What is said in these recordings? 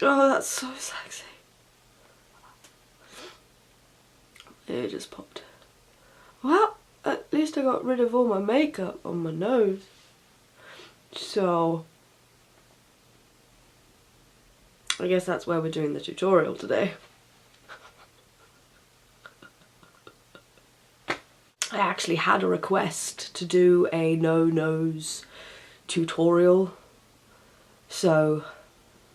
Oh, that's so sexy. It just popped. Well, at least I got rid of all my makeup on my nose. So, I guess that's where we're doing the tutorial today. I actually had a request to do a no-nose tutorial, so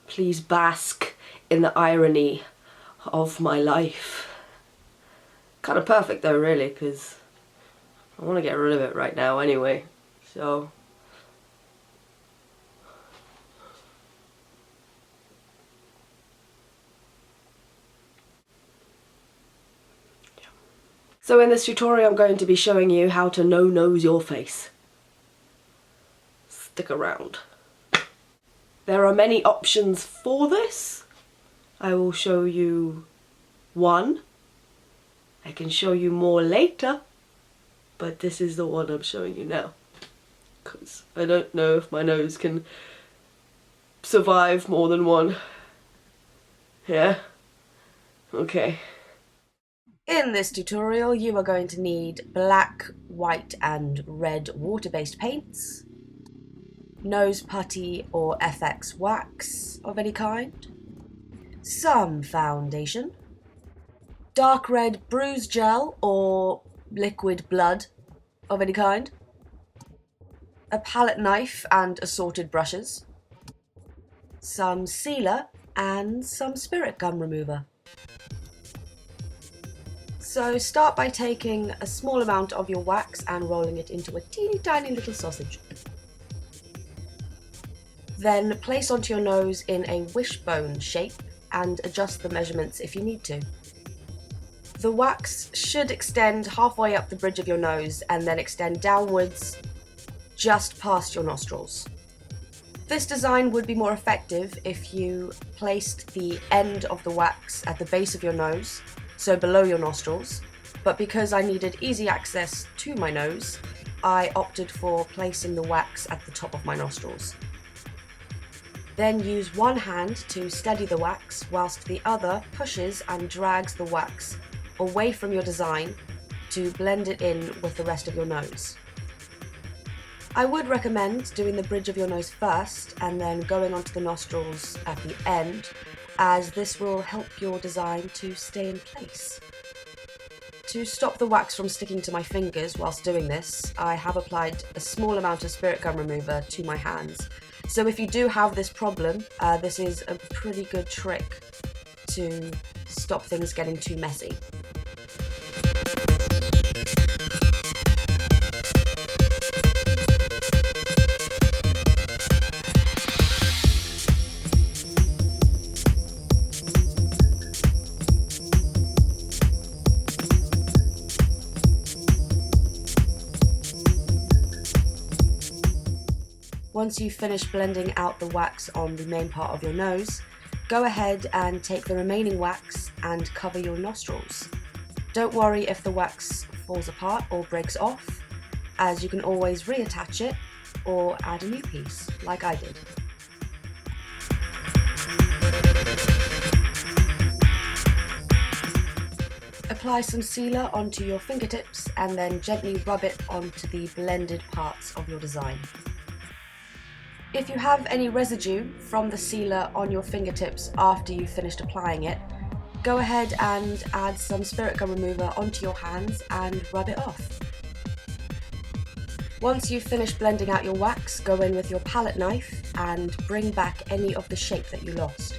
please bask in the irony of my life. Kind of perfect though, really, because I want to get rid of it right now anyway, so... So in this tutorial I'm going to be showing you how to no-nose your face. Stick around. There are many options for this. I will show you one. I can show you more later, but this is the one I'm showing you now. Because I don't know if my nose can survive more than one. Yeah? Okay. In this tutorial you are going to need black, white and red water-based paints, nose putty or FX wax of any kind, some foundation, dark red Bruise Gel or liquid blood of any kind, a palette knife and assorted brushes, some sealer and some spirit gum remover. So start by taking a small amount of your wax and rolling it into a teeny tiny little sausage. Then place onto your nose in a wishbone shape and adjust the measurements if you need to. The wax should extend halfway up the bridge of your nose and then extend downwards just past your nostrils. This design would be more effective if you placed the end of the wax at the base of your nose, so below your nostrils, but because I needed easy access to my nose, I opted for placing the wax at the top of my nostrils. Then use one hand to steady the wax whilst the other pushes and drags the wax away from your design to blend it in with the rest of your nose. I would recommend doing the bridge of your nose first and then going onto the nostrils at the end, as this will help your design to stay in place. To stop the wax from sticking to my fingers whilst doing this, I have applied a small amount of spirit gum remover to my hands. So if you do have this problem, this is a pretty good trick to stop things getting too messy. Once you've finished blending out the wax on the main part of your nose, go ahead and take the remaining wax and cover your nostrils. Don't worry if the wax falls apart or breaks off, as you can always reattach it or add a new piece, like I did. Apply some sealer onto your fingertips and then gently rub it onto the blended parts of your design. If you have any residue from the sealer on your fingertips after you've finished applying it, go ahead and add some spirit gum remover onto your hands and rub it off. Once you've finished blending out your wax, go in with your palette knife and bring back any of the shape that you lost.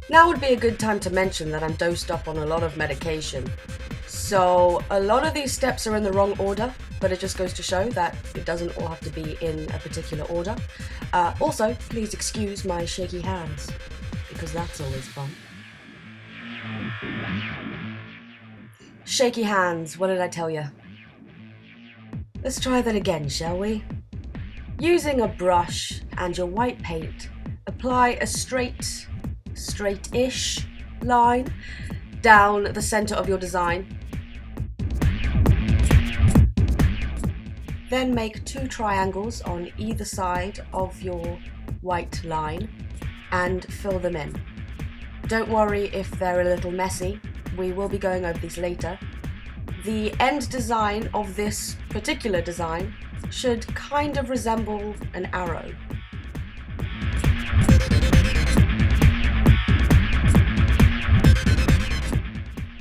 Now would be a good time to mention that I'm dosed up on a lot of medication. So a lot of these steps are in the wrong order, but it just goes to show that it doesn't all have to be in a particular order. Also, please excuse my shaky hands, because that's always fun. Shaky hands, what did I tell you? Let's try that again, shall we? Using a brush and your white paint, apply a straight-ish line down the center of your design. Then make 2 triangles on either side of your white line and fill them in. Don't worry if they're a little messy, we will be going over these later. The end design of this particular design should kind of resemble an arrow.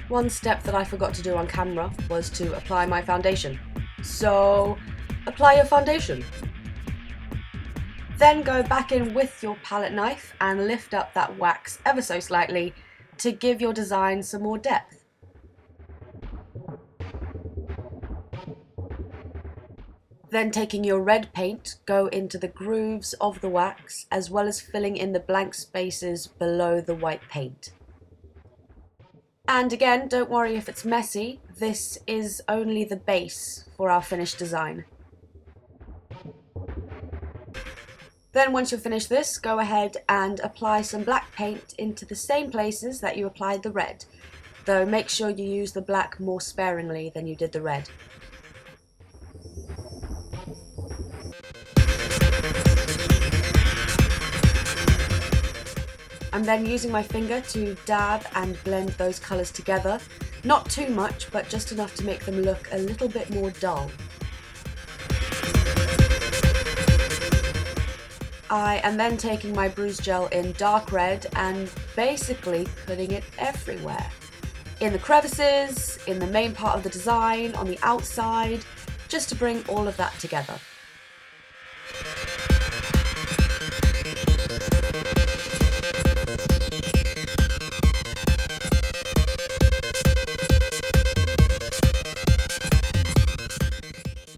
One step that I forgot to do on camera was to apply my foundation. So, apply your foundation. Then go back in with your palette knife and lift up that wax ever so slightly to give your design some more depth. Then taking your red paint, go into the grooves of the wax as well as filling in the blank spaces below the white paint. And again, don't worry if it's messy, this is only the base for our finished design. Then once you've finished this, go ahead and apply some black paint into the same places that you applied the red, though make sure you use the black more sparingly than you did the red. I'm then using my finger to dab and blend those colours together, not too much, but just enough to make them look a little bit more dull. I am then taking my Bruise Gel in dark red and basically putting it everywhere. In the crevices, in the main part of the design, on the outside, just to bring all of that together.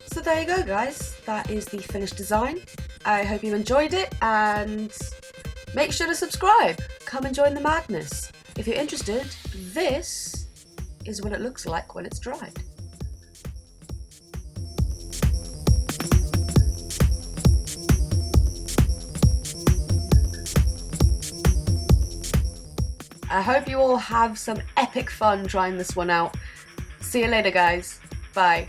So there you go guys, that is the finished design. I hope you enjoyed it and make sure to subscribe. Come and join the madness. If you're interested, this is what it looks like when it's dried. I hope you all have some epic fun trying this one out. See you later guys. Bye.